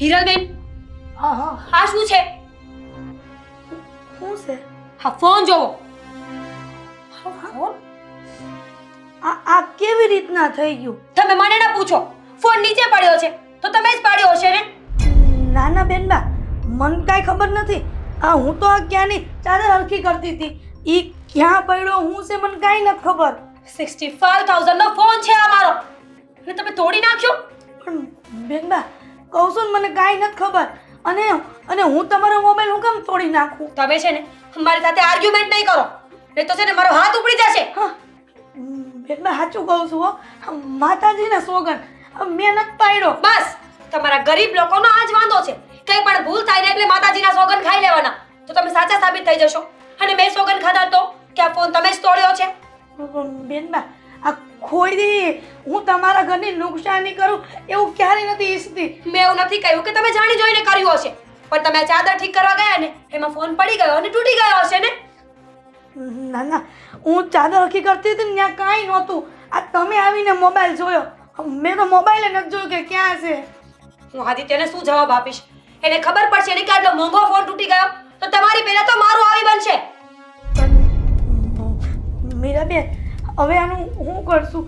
હિરલબેન, હા હા આ શું છે? શું છે? હા, ફોન જોવો. ફોન? આ કેવી રીતના થઈ ગયું? તમે મને ના પૂછો. ફોન નીચે પડ્યો છે તો તમે જ પાડ્યો હશે ને? ના ના બેનબા, મને કાંઈ ખબર નથી. હું તો આ ક્યાંની ચાદર હરખી કરતી હતી. ઈ ક્યાં પડ્યો હું છે મને કાંઈ નથી ખબર. 65,000 નો ફોન છે આ મારો, અને તમે તોડી નાખ્યો? પણ બેનબા, કહું છું ને મને કાંઈ નથી ખબર. અને હું તમારો મોબાઈલ હું કેમ તોડી નાખું? તમે છે ને મારી સાથે આર્ગ્યુમેન્ટ નહીં કરો, નહીં તો છે ને મારો હાથ ઉપડી જશે. હા બેનબા, સાચું કહું છું હો. માતાજીના સોગન, મેં નથી પાડ્યો. બસ, તમારા ગરીબ લોકોનો આ જ વાંધો છે. કંઈ પણ ભૂલ થાય ને એટલે માતાજીના સોગન ખાઈ લેવાના, તો તમે સાચા સાબિત થઈ જશો. અને મેં સોગન ખાધા તો કે આ ફોન તમે જ તોડ્યો છે. બેનબા, આ કોઈ દી હું તમારા ઘરની નુકસાની કરું એવું ક્યારેય નથી ઈચ્છતી. મેં એવું નથી કહ્યું કે તમે જાણી જોઈને કર્યું હશે, પણ તમે આ ચાદર ઠીક કરવા ગયા ને એમાં ફોન પડી ગયો અને તૂટી ગયો હશે ને? ના ના, હું ચાદર હરખી કરતી હતી ને ત્યાં કાંઈ નહોતું. આ તમે આવીને મોબાઈલ જોયો. મેં તો મોબાઈલ નથી જોયો કે ક્યાં છે. હું આદિત્યને શું જવાબ આપીશ? એને ખબર પડશે ને કે આટલો મોંઘો ફોન તૂટી ગયો તો તમારી પહેલા તો મારું આવી બનશે. પણ મીરાબેન, હવે આનું હું કરશું?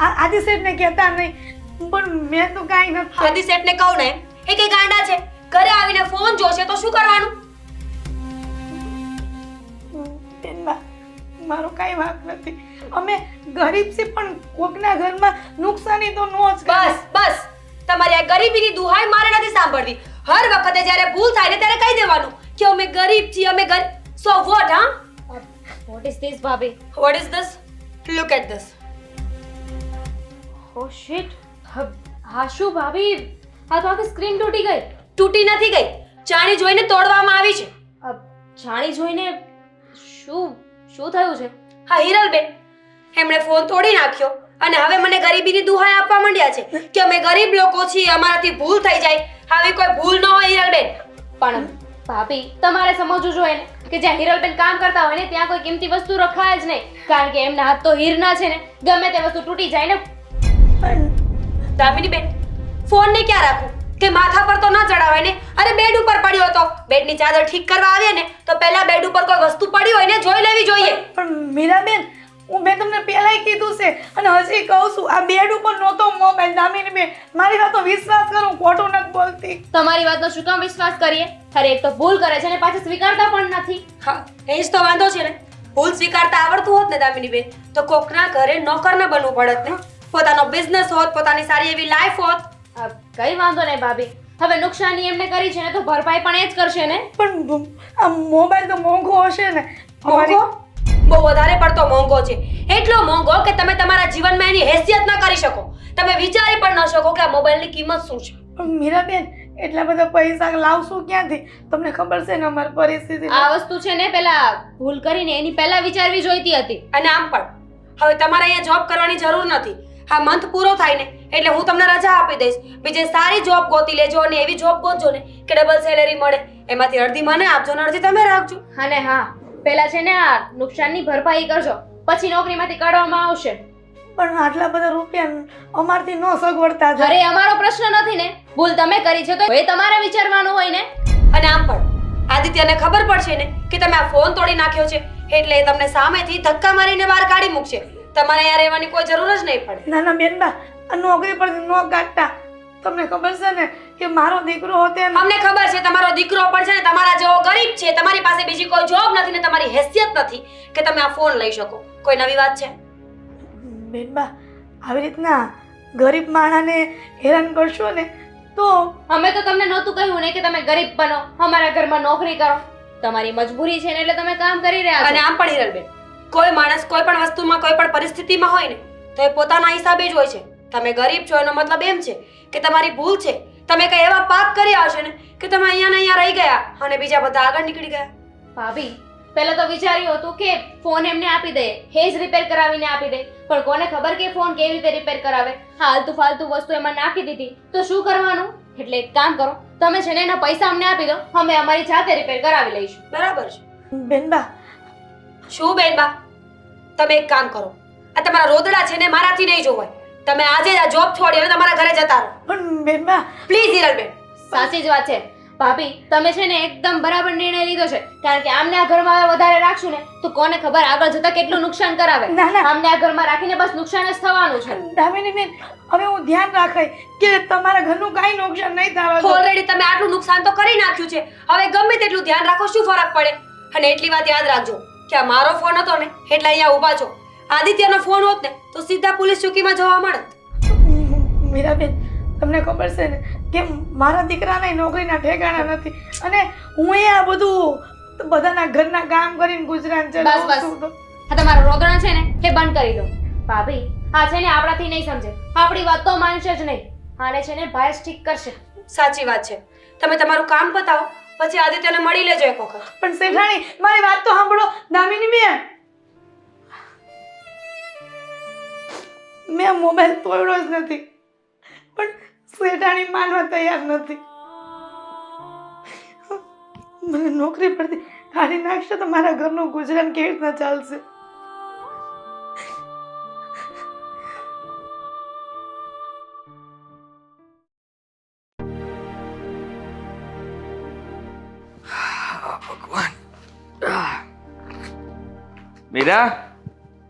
આદિ શેઠને કહેતા નહીં, પણ મેં તો કાંઈ નથી. આદિ શેઠને કહું ને એ કઈ ગાંડા છે, ઘરે આવીને ફોન જોશે તો શું કરવાનું? બેનબા, મારો કાંઈ વાંક નથી. અમે ગરીબ છે પણ કોકના ઘરમાં નુકસાની તો નો જ કરે. બસ બસ, તમારી આ ગરીબીની દુહાઈ મારે નથી સાંભળવી. હર વખતે જ્યારે ભૂલ થાય ને ત્યારે કહી દેવાનું કે અમે ગરીબ છીએ, અમે ગરીબ. So what? હા, What is this, ભાભી? What is this? Look at this. Oh shit. હા શું ભાભી? આ તો આખી સ્ક્રીન તૂટી ગઈ. તૂટી નથી ગઈ, જાણી જોઈને તોડવામાં આવી છે. જાણી જોઈને શું થયું છે? હા હિરલબેન, એમણે ફોન તોડી નાખ્યો અને હવે મને ગરીબીની દુહાઈ આપવા માંડ્યા છે કે અમે ગરીબ લોકો છીએ, અમારાથી ભૂલ થઈ જાય. આવી કોઈ ભૂલ ન હોય હિરલબેન. પણ ભાભી, તમારે સમજવું જોઈએ ને કે જ્યાં હિરલબેન કામ કરતા હોય ને ત્યાં કોઈ કિંમતી વસ્તુ રખાય જ નહીં, કારણ કે એમના હાથ તો હીરના છે ને, ગમે તે વસ્તુ તૂટી જાય ને. દામિનીબેન, ફોનને ક્યાં રાખું કે માથા પર તો ન ચડાવાય ને? અરે બેડ ઉપર પડ્યો હતો, બેડની ચાદર ઠીક કરવા આવીએ ને તો પહેલા બેડ ઉપર કોઈ વસ્તુ પડી હોય ને જોઈ લેવી જોઈએ. પણ મીરાબેન, મેં તમને પહેલાંય કીધું છે અને હજી કહું છું, આ બેડ ઉપર નહોતો મોબાઈલ. દામિનીબેન, મારી વાતનો વિશ્વાસ કરો, હું ખોટું નથી બોલતી. તમારી વાતનો શું કામ વિશ્વાસ કરીએ? અરે એક તો ભૂલ કરે છે ને પાછા સ્વીકારતા પણ નથી. હા, એ જ તો વાંધો છે ને. ભૂલ સ્વીકારતા આવડતું હોત ને દામિનીબેન તો કોકના ઘરે નોકર ન બનવું પડત ને. પોતાનો બિઝનેસ હોત, પોતાની સારી એવી લાઈફ હોત. કઈ વાંધો નહીં ભાભી, હવે નુકસાની એમને કરી છે ને તો ભરપાઈ પણ એ જ કરશે ને. પણ આ મોબાઈલ તો મોંઘો હશે ને? મોંઘો? બહુ વધારે પડતો મોંઘો છે. એટલો મોંઘો કે તમે તમારા જીવનમાં એની હેસિયત ન કરી શકો. તમે વિચારી પણ ન શકો કે આ મોબાઈલની કિંમત શું છે. પણ મીરાબેન, એટલા બધા પૈસા લાવશું ક્યાંથી? તમને ખબર છે ને અમારી પરિસ્થિતિ. આ વસ્તુ છે ને પેલા ભૂલ કરીને એની પહેલા વિચારવી જોઈતી હતી. અને આમ પણ હવે તમારે અહીંયા જોબ કરવાની જરૂર નથી. આ મંથ પૂરો થાય ને એટલે હું તમને રજા આપી દઈશ. બીજે સારી જોબ ગોતી લેજો અને એવી જોબ ગોતજો ને કે ડબલ સેલેરી મળે. એમાંથી અડધી મને આપજો ને અડધી તમે રાખજો. અને હા, પહેલા છે ને આ નુકસાનની ભરપાઈ કરજો, પછી નોકરીમાંથી કાઢવામાં આવશે. પણ આટલા બધા રૂપિયા અમારથી ન સગવડતા થાય. અરે અમારો પ્રશ્ન નથી ને, ભૂલ તમે કરી છે તો એ તમારે વિચારવાનું હોય ને. અને આમ પણ આદિત્યને ખબર પડશે ને કે તમે આ ફોન તોડી નાખ્યો છે એટલે એ તમને સામેથી ધક્કા મારીને બહાર કાઢી મૂકશે. તમારે અહીંયા રહેવાની કોઈ જરૂર જ નહીં પડે. ના ના બેનબા, આ નોકરી પરથી ન કાઢતા. તમને ખબર છે ને કે મારો દીકરો હોતે. અમને ખબર છે તમારો દીકરો પણ છે ને તમારા જેવો ગરીબ છે, તમારી પાસે બીજી કોઈ જોબ નથી ને તમારી હેસિયત નથી કે તમે આ ફોન લઈ શકો. કોઈ નવી વાત છે? બેનબા, આવી રીતના ગરીબ માણસને હેરાન કરશો ને તો. અમે તો તમને નહોતું કહ્યું ને કે તમે ગરીબ બનો, અમારા ઘરમાં નોકરી કરો. તમારી મજબૂરી છે ને એટલે તમે કામ કરી રહ્યા છો. અને આમ પણ હિરલબેન, કોઈ માણસ કોઈ પણ વસ્તુમાં કોઈ પણ પરિસ્થિતિમાં હોય ને તો એ પોતાના હિસાબે જ હોય છે. તમે ગરીબ છો એનો મતલબ એમ છે કે તમારી ભૂલ છે. તમે કઈ એવા પાપ કર્યા હશે ને કે તમે અહીંયા ને અહીંયા રહી ગયા અને બીજા બધા આગળ નીકળી ગયા. ભાભી, પહેલા તો વિચાર્યું હતું કે ફોન એમને આપી દે, હેજ રિપેર કરાવીને આપી દે, પણ કોને ખબર કે ફોન કેવી રીતે રિપેર કરાવે. હાલતુ ફાલતુ વસ્તુ એમાં નાખી દીધી તો શું કરવાનું? એટલે એક કામ કરો, તમે છે ને એના પૈસા અમને આપી દો, અમે અમારી જાતે રિપેર કરાવી લઈશું. બરાબર છે. બેનબા, શું બેનબા, તમે એક કામ કરો, આ તમારા રોદડા છે ને મારાથી નહીં જોવાય. તમે આજે આ જોબ છોડી અને તમારા ઘરે જતા રહો. પણ બેનબા, પ્લીઝ હિરલબેન, સાચી જ વાત છે ભાભી, તમે છે ને એકદમ બરાબર નિર્ણય લીધો છે. કારણ કે આમને આ ઘરમાં હવે વધારે રાખશું ને તો કોને ખબર આગળ જતા કેટલું નુકસાન કરાવે. ના, ના. આમને આ ઘરમાં રાખીને બસ નુકસાન જ થવાનું છે. દામિની બેન, હવે હું ધ્યાન રાખે કે તમારા ઘરનું કાંઈ નુકસાન નહીં થવા દઉં. ઓલરેડી તમે આટલું નુકસાન તો કરી નાખ્યું છે. હવે ગમે તેટલું ધ્યાન રાખો, શું ફરક પડે? અને એટલી વાત યાદ રાખજો કે આ મારો ફોન હતો ને એટલે અહીંયા ઊભા છો. આદિત્યનો ફોન હોત ને તો સીધા પોલીસ ચોકીમાં જવા મળત. મીરાબેન, તમને ખબર છે ને કે મારા દીકરાને નોકરીના ઠેકાણા નથી અને હું અહીંયા બધું બધાના ઘરના કામ કરીને ગુજરાન બસ ચલાવું બસ છું તો. આ તમારો રોદણા છે ને એ બંધ કરી દો ભાભી. આ છે ને આપણાથી નહીં સમજે, આપણી વાત તો માનશે જ નહીં. આને છે ને ભાઈ જ ઠીક કરશે. સાચી વાત છે. તમે તમારું કામ પતાવો પછી આદિત્યને મળી લેજો એક વખત. પણ શેઠાણી, મારી વાત તો સાંભળો. દામિની બેન, મેં મોબાઈલ તોડ્યો જ નથી પણ શેઠાણી માનવા તૈયાર નથી. મને નોકરી પરથી કાઢી નાખશે તો મારા ઘરનું ગુજરાન કેવી રીતના ચાલશે? ભગવાન. મીરા,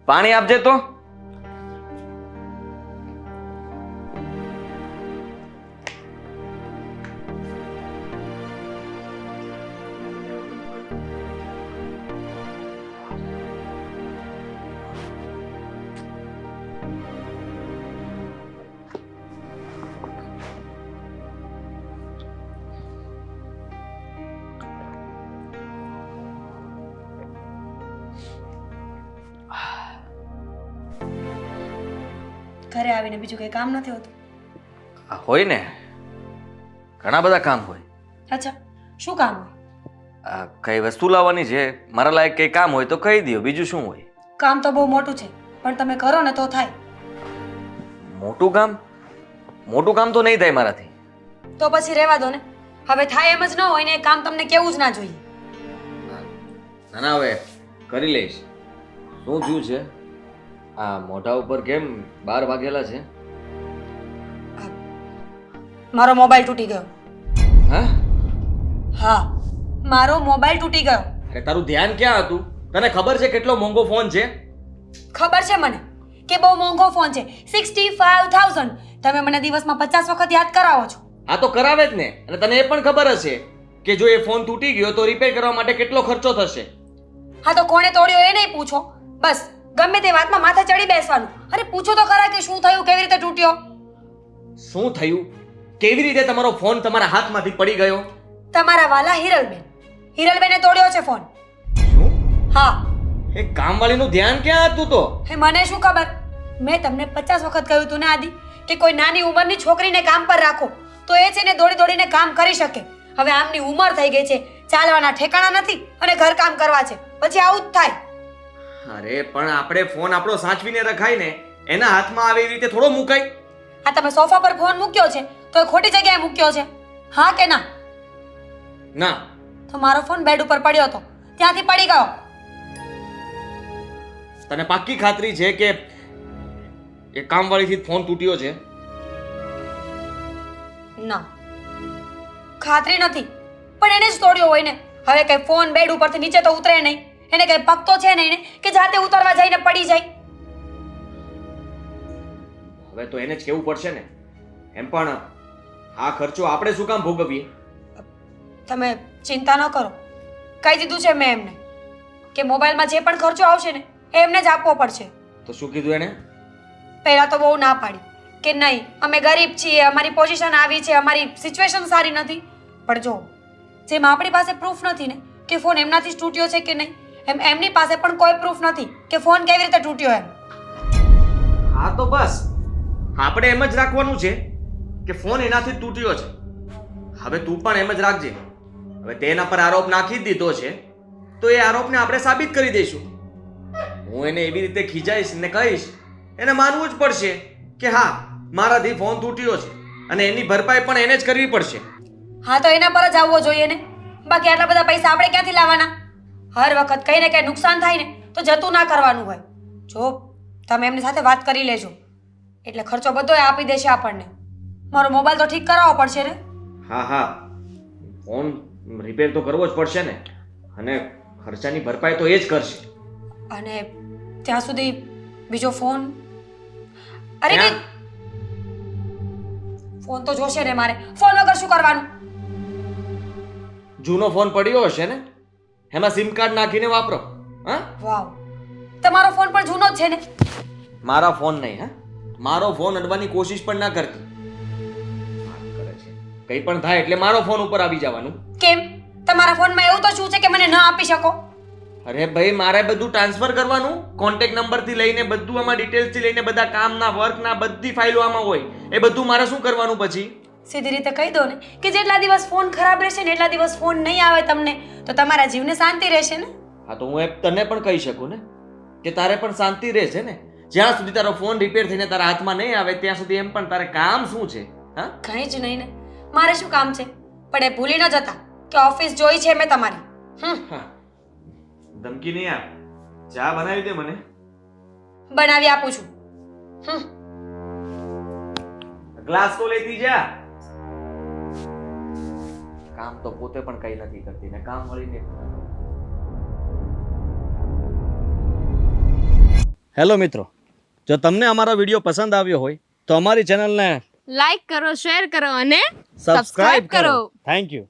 પાણી આપજે તો. ઘરે આવીને બીજું કંઈ કામ નથી હોતું? હોય ને, ઘણા બધા કામ હોય. અચ્છા, શું કામ હોય? કઈ વસ્તુ લાવવાની છે, મારા લાયક કઈ કામ હોય તો કહી દો, બીજું શું હોય? કામ તો બહુ મોટું છે પણ તમે કરો ને તો થાય. મોટું કામ? મોટું કામ તો નહીં થાય મારાથી. તો પછી રહેવા દો ને. હવે થાય એમ જ ન હોય ને એ કામ તમને કેવું જ ના જોઈએ. ના ના, હવે કરી લઈશ. શું થયું છે? આ મોઢા ઉપર કેમ 12 વાગેલા છે? મારો મોબાઈલ તૂટી ગયો. હા? હા, મારો મોબાઈલ તૂટી ગયો. અરે તારું ધ્યાન ક્યાં હતું? તને ખબર છે કેટલો મોંઘો ફોન છે? ખબર છે મને કે બહુ મોંઘો ફોન છે, 65,000. તમે મને દિવસમાં 50 વખત યાદ કરાવો છો. આ તો કરાવે જ ને. અને તને એ પણ ખબર હશે કે જો એ ફોન તૂટી ગયો તો રિપેર કરવા માટે કેટલો ખર્ચો થશે. હા, તો કોણે તોડ્યો એ નહીં પૂછો. બસ ગમે તે વાતમાં માથે ચડી બેસવાનું. અરે પૂછો તો ખરા કે શું થયું, કેવી રીતે તૂટ્યો? શું થયું? કેવી રીતે તમારો ફોન તમારા હાથમાંથી પડી ગયો? તમારા વાલા હિરલબેન. હિરલબેને તોડ્યો છે ફોન. શું? હા. એ કામવાળીનું ધ્યાન ક્યાં હતું તો? હે, મને શું ખબર? મેં તમને 50 વખત કહ્યું હતું ને આદિ કે કોઈ નાની ઉંમરની છોકરીને કામ પર રાખો તો એ છે ને દોડી દોડીને કામ કરી શકે. હવે આમની ઉંમર થઈ ગઈ છે, ચાલવાના ઠેકાણા નથી અને ઘરકામ કરવા છે, પછી આવું જ થાય. અરે પણ આપણે ફોન આપણો સાચવીને રખાય ને, એના હાથમાં આવે એવી રીતે થોડો મુકાય. આ તમે સોફા પર ફોન મૂક્યો છે તો એ ખોટી જગ્યાએ મૂક્યો છે, હા કે ના? ના. તો મારો ફોન બેડ ઉપર પડ્યો હતો, ત્યાંથી પડી ગયો. તને પાક્કી ખાતરી છે કે એ કામવાળીથી ફોન તૂટ્યો છે? ના, ખાતરી નથી, પણ એને જ તોડ્યો હોય ને. હવે કઈ ફોન બેડ ઉપરથી નીચે તો ઉતરે નહીં, એને કઈ પગ તો છે નહીં ને કે જાતે ઉતરવા જઈને પડી જાય. હવે તો એને જ કેવું પડશે ને. એમ પણ આ ખર્ચો આપણે શું કામ ભોગવીએ? તમે ચિંતા ન કરો, કહી દીધું છે મેં એમને કે મોબાઈલમાં જે પણ ખર્ચો આવશે ને એ એમને જ આપવો પડશે. તો શું કીધું એને? પહેલા તો બહુ ના પાડી કે નહીં, અમે ગરીબ છીએ, અમારી પોઝિશન આવી છે, અમારી સિચ્યુએશન સારી નથી. પણ જો જેમ આપણી પાસે પ્રૂફ નથી ને કે ફોન એમનાથી જ તૂટ્યો છે કે નહીં, એમ એમની પાસે પણ કોઈ પ્રૂફ નથી કે ફોન કેવી રીતે તૂટ્યો એમ. હા તો બસ આપણે એમ જ રાખવાનું છે કે ફોન એનાથી જ તૂટ્યો છે. હવે તું પણ એમ જ રાખજે. હવે તેના પર આરોપ નાખી જ દીધો છે તો એ આરોપને આપણે સાબિત કરી દઈશું. હું એને એવી રીતે ખીજાઈશ ને કહીશ, એને માનવું જ પડશે કે હા મારાથી ફોન તૂટ્યો છે અને એની ભરપાઈ પણ એને જ કરવી પડશે. હા, તો એના પર જ આવવો જોઈએ ને. બાકી આટલા બધા પૈસા આપણે ક્યાંથી લાવવાના? હર વખત કંઈ ને કંઈ નુકસાન થાય ને તો જતું ના કરવાનું હોય. જો તમે એમની સાથે વાત કરી લેજો એટલે ખર્ચો બધો આપી દેશે આપણને. મારો મોબાઈલ તો ઠીક કરાવવો પડશે ને. હા હા, ફોન રિપેર તો કરવો જ પડશે ને, અને ખર્ચાની ભરપાઈ તો એ જ કરશે. અને ત્યાં સુધી બીજો ફોન અરે ત્યાં? ફોન તો જોશે ને મારે. ફોન વગર શું કરવાનું? જૂનો ફોન પડ્યો હશે ને, એમાં સિમ કાર્ડ નાખીને વાપરો. હા, વાવ, તમારો ફોન પણ જૂનો જ છે ને. મારા ફોન નહીં. હા, મારો ફોન અડવાની કોશિશ પણ ના કરતી. વાત કરે છે, કંઈ પણ થાય એટલે મારો ફોન ઉપર આવી જવાનું. કેમ? તમારા ફોનમાં એવું તો શું છે કે મને ન આપી શકો? અરે ભાઈ, મારે બધું ટ્રાન્સફર કરવાનું, કોન્ટેક્ટ નંબરથી લઈને બધું આમાં ડિટેલ્સથી લઈને બધા કામના વર્કના બધી ફાઇલો આમાં હોય. એ બધું મારે શું કરવાનું પછી? સીધી રીતે કહી દો ને કે જેટલા દિવસ ફોન ખરાબ રહેશે ને એટલા દિવસ ફોન નહીં આવે તમને, તો તમારા જીવને શાંતિ રહેશે ને. હા, તો હું તને પણ કહી શકું ને કે તારે પણ શાંતિ રહેશે ને. જ્યાં સુધી તારો ફોન રિપેર થઈને તારા હાથમાં નહીં આવે ત્યાં સુધી એમ પણ તારે કામ શું છે? હા, કંઈ જ નહીં ને. મારે શું કામ છે? પણ એ ભૂલી ન જતા કે ઓફિસ જોઈ છે મેં તમારી. હા, ધમકી નહીં આપ. ચા બનાવી દે મને. બનાવી આપું છું. ગ્લાસ તો લેતી જા. કામ તો પોતે પણ કઈ નથી કરતી ને કામ વળીને. હેલો મિત્રો, જો તમને અમારો વિડીયો પસંદ આવ્યો હોય તો અમારી ચેનલને લાઈક કરો, શેર કરો અને સબસ્ક્રાઇબ કરો. Thank you.